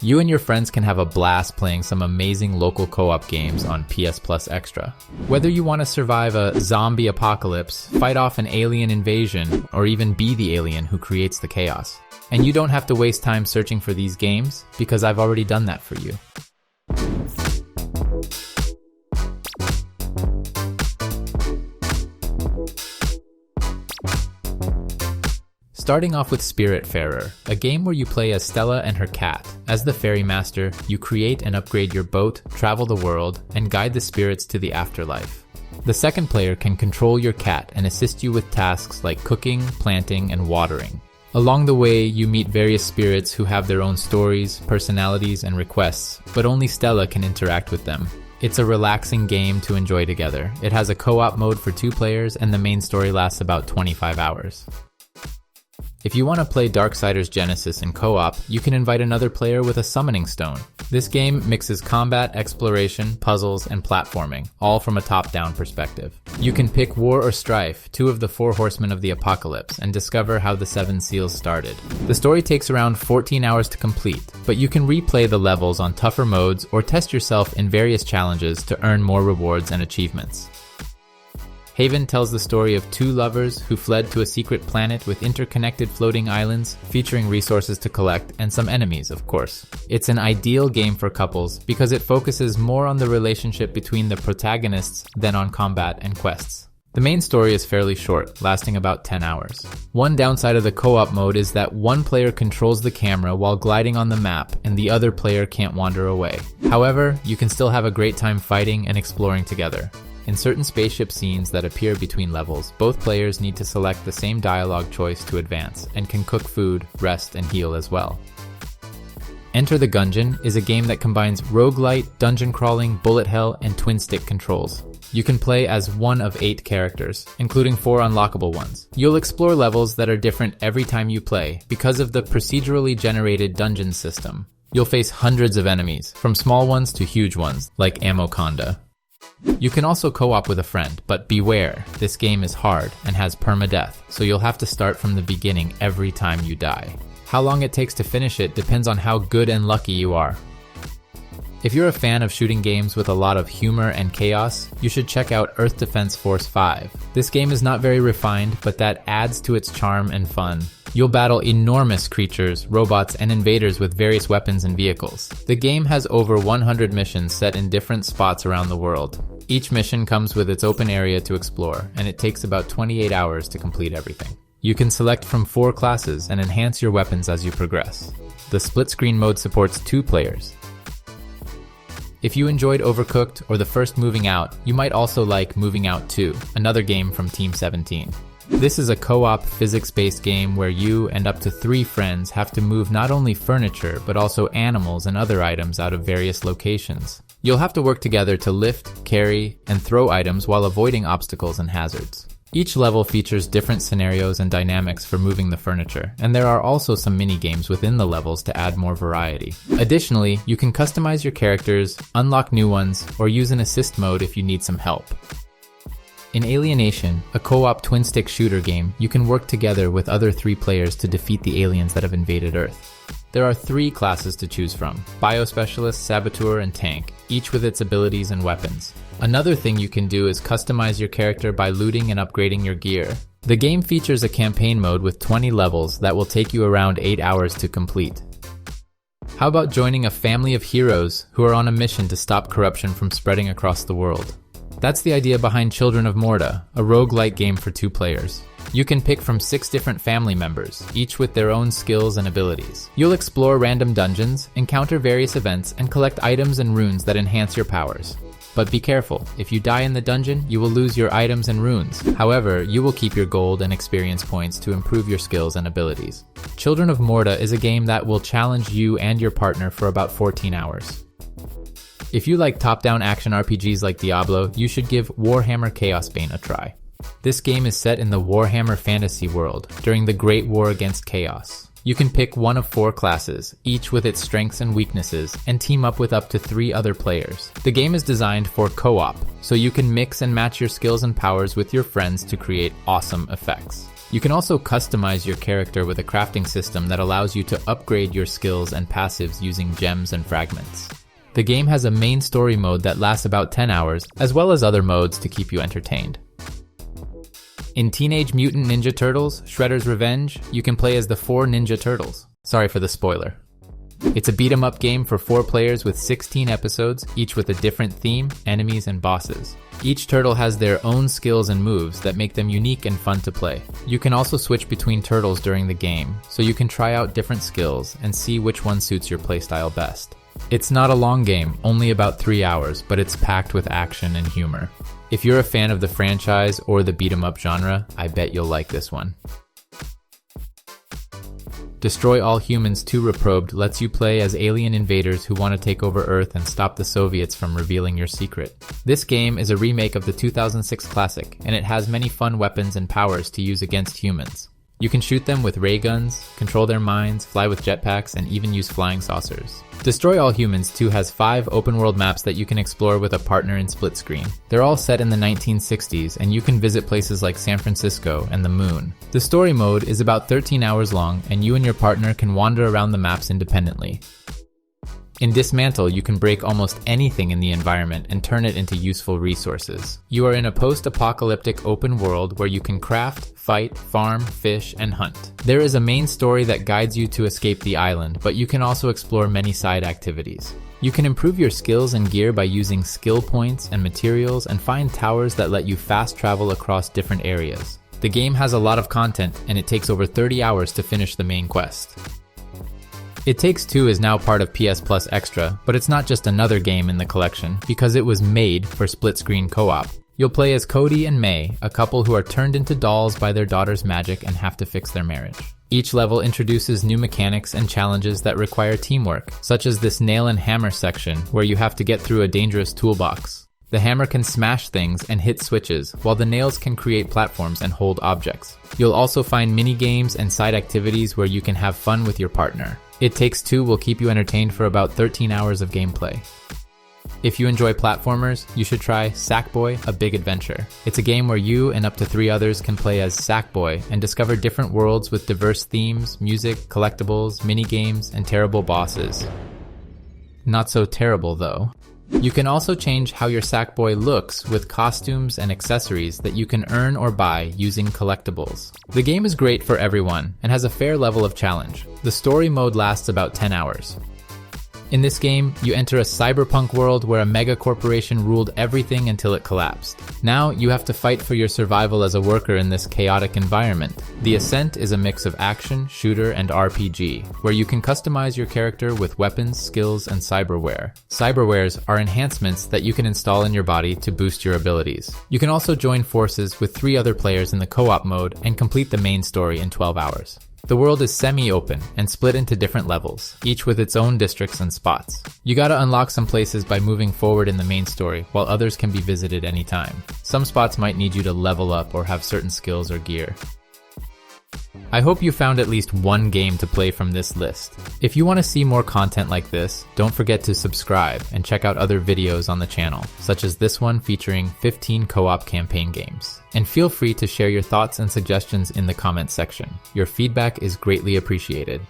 You and your friends can have a blast playing some amazing local co-op games on PS Plus Extra. Whether you want to survive a zombie apocalypse, fight off an alien invasion, or even be the alien who creates the chaos. And you don't have to waste time searching for these games, because I've already done that for you. Starting off with Spiritfarer, a game where you play as Stella and her cat. As the ferry master, you create and upgrade your boat, travel the world, and guide the spirits to the afterlife. The second player can control your cat and assist you with tasks like cooking, planting, and watering. Along the way, you meet various spirits who have their own stories, personalities, and requests, but only Stella can interact with them. It's a relaxing game to enjoy together. It has a co-op mode for 2 players, and the main story lasts about 25 hours. If you want to play Darksiders Genesis in co-op, you can invite another player with a summoning stone. This game mixes combat, exploration, puzzles, and platforming, all from a top-down perspective. You can pick War or Strife, 2 of the 4 horsemen of the apocalypse, and discover how the 7 seals started. The story takes around 14 hours to complete, but you can replay the levels on tougher modes or test yourself in various challenges to earn more rewards and achievements. Haven tells the story of 2 lovers who fled to a secret planet with interconnected floating islands, featuring resources to collect and some enemies, of course. It's an ideal game for couples because it focuses more on the relationship between the protagonists than on combat and quests. The main story is fairly short, lasting about 10 hours. One downside of the co-op mode is that one player controls the camera while gliding on the map and the other player can't wander away. However, you can still have a great time fighting and exploring together. In certain spaceship scenes that appear between levels, both players need to select the same dialogue choice to advance, and can cook food, rest, and heal as well. Enter the Gungeon is a game that combines roguelite, dungeon crawling, bullet hell, and twin-stick controls. You can play as one of 8 characters, including 4 unlockable ones. You'll explore levels that are different every time you play, because of the procedurally generated dungeon system. You'll face hundreds of enemies, from small ones to huge ones, like Amoconda. You can also co-op with a friend, but beware, this game is hard and has permadeath, so you'll have to start from the beginning every time you die. How long it takes to finish it depends on how good and lucky you are. If you're a fan of shooting games with a lot of humor and chaos, you should check out Earth Defense Force 5. This game is not very refined, but that adds to its charm and fun. You'll battle enormous creatures, robots, and invaders with various weapons and vehicles. The game has over 100 missions set in different spots around the world. Each mission comes with its open area to explore, and it takes about 28 hours to complete everything. You can select from 4 classes and enhance your weapons as you progress. The split-screen mode supports 2 players. If you enjoyed Overcooked or the first Moving Out, you might also like Moving Out 2, another game from Team 17. This is a co-op physics-based game where you and up to 3 friends have to move not only furniture, but also animals and other items out of various locations. You'll have to work together to lift, carry, and throw items while avoiding obstacles and hazards. Each level features different scenarios and dynamics for moving the furniture, and there are also some mini-games within the levels to add more variety. Additionally, you can customize your characters, unlock new ones, or use an assist mode if you need some help. In Alienation, a co-op twin-stick shooter game, you can work together with other 3 players to defeat the aliens that have invaded Earth. There are 3 classes to choose from: Biospecialist, Saboteur, and Tank, each with its abilities and weapons. Another thing you can do is customize your character by looting and upgrading your gear. The game features a campaign mode with 20 levels that will take you around 8 hours to complete. How about joining a family of heroes who are on a mission to stop corruption from spreading across the world? That's the idea behind Children of Morta, a roguelike game for 2 players. You can pick from 6 different family members, each with their own skills and abilities. You'll explore random dungeons, encounter various events, and collect items and runes that enhance your powers. But be careful, if you die in the dungeon, you will lose your items and runes. However, you will keep your gold and experience points to improve your skills and abilities. Children of Morta is a game that will challenge you and your partner for about 14 hours. If you like top-down action RPGs like Diablo, you should give Warhammer Chaosbane a try. This game is set in the Warhammer fantasy world, during the Great War against Chaos. You can pick one of 4 classes, each with its strengths and weaknesses, and team up with up to 3 other players. The game is designed for co-op, so you can mix and match your skills and powers with your friends to create awesome effects. You can also customize your character with a crafting system that allows you to upgrade your skills and passives using gems and fragments. The game has a main story mode that lasts about 10 hours, as well as other modes to keep you entertained. In Teenage Mutant Ninja Turtles: Shredder's Revenge, you can play as the 4 Ninja Turtles. Sorry for the spoiler. It's a beat-em-up game for 4 players with 16 episodes, each with a different theme, enemies, and bosses. Each turtle has their own skills and moves that make them unique and fun to play. You can also switch between turtles during the game, so you can try out different skills and see which one suits your playstyle best. It's not a long game, only about 3 hours, but it's packed with action and humor. If you're a fan of the franchise or the beat-em-up genre, I bet you'll like this one. Destroy All Humans 2 Reprobed lets you play as alien invaders who want to take over Earth and stop the Soviets from revealing your secret. This game is a remake of the 2006 classic, and it has many fun weapons and powers to use against humans. You can shoot them with ray guns, control their minds, fly with jetpacks, and even use flying saucers. Destroy All Humans 2 has 5 open-world maps that you can explore with a partner in split screen. They're all set in the 1960s, and you can visit places like San Francisco and the Moon. The story mode is about 13 hours long, and you and your partner can wander around the maps independently. In Dismantle, you can break almost anything in the environment and turn it into useful resources. You are in a post-apocalyptic open world where you can craft, fight, farm, fish, and hunt. There is a main story that guides you to escape the island, but you can also explore many side activities. You can improve your skills and gear by using skill points and materials and find towers that let you fast travel across different areas. The game has a lot of content, and it takes over 30 hours to finish the main quest. It Takes Two is now part of PS Plus Extra, but it's not just another game in the collection, because it was made for split-screen co-op. You'll play as Cody and May, a couple who are turned into dolls by their daughter's magic and have to fix their marriage. Each level introduces new mechanics and challenges that require teamwork, such as this nail and hammer section, where you have to get through a dangerous toolbox. The hammer can smash things and hit switches, while the nails can create platforms and hold objects. You'll also find mini-games and side activities where you can have fun with your partner. It Takes Two will keep you entertained for about 13 hours of gameplay. If you enjoy platformers, you should try Sackboy: A Big Adventure. It's a game where you and up to 3 others can play as Sackboy and discover different worlds with diverse themes, music, collectibles, mini-games, and terrible bosses. Not so terrible, though. You can also change how your Sackboy looks with costumes and accessories that you can earn or buy using collectibles. The game is great for everyone and has a fair level of challenge. The story mode lasts about 10 hours. In this game, you enter a cyberpunk world where a mega corporation ruled everything until it collapsed. Now, you have to fight for your survival as a worker in this chaotic environment. The Ascent is a mix of action, shooter, and RPG, where you can customize your character with weapons, skills, and cyberware. Cyberwares are enhancements that you can install in your body to boost your abilities. You can also join forces with 3 other players in the co-op mode and complete the main story in 12 hours. The world is semi-open and split into different levels, each with its own districts and spots. You gotta unlock some places by moving forward in the main story, while others can be visited anytime. Some spots might need you to level up or have certain skills or gear. I hope you found at least one game to play from this list. If you want to see more content like this, don't forget to subscribe and check out other videos on the channel, such as this one featuring 15 co-op campaign games. And feel free to share your thoughts and suggestions in the comments section. Your feedback is greatly appreciated.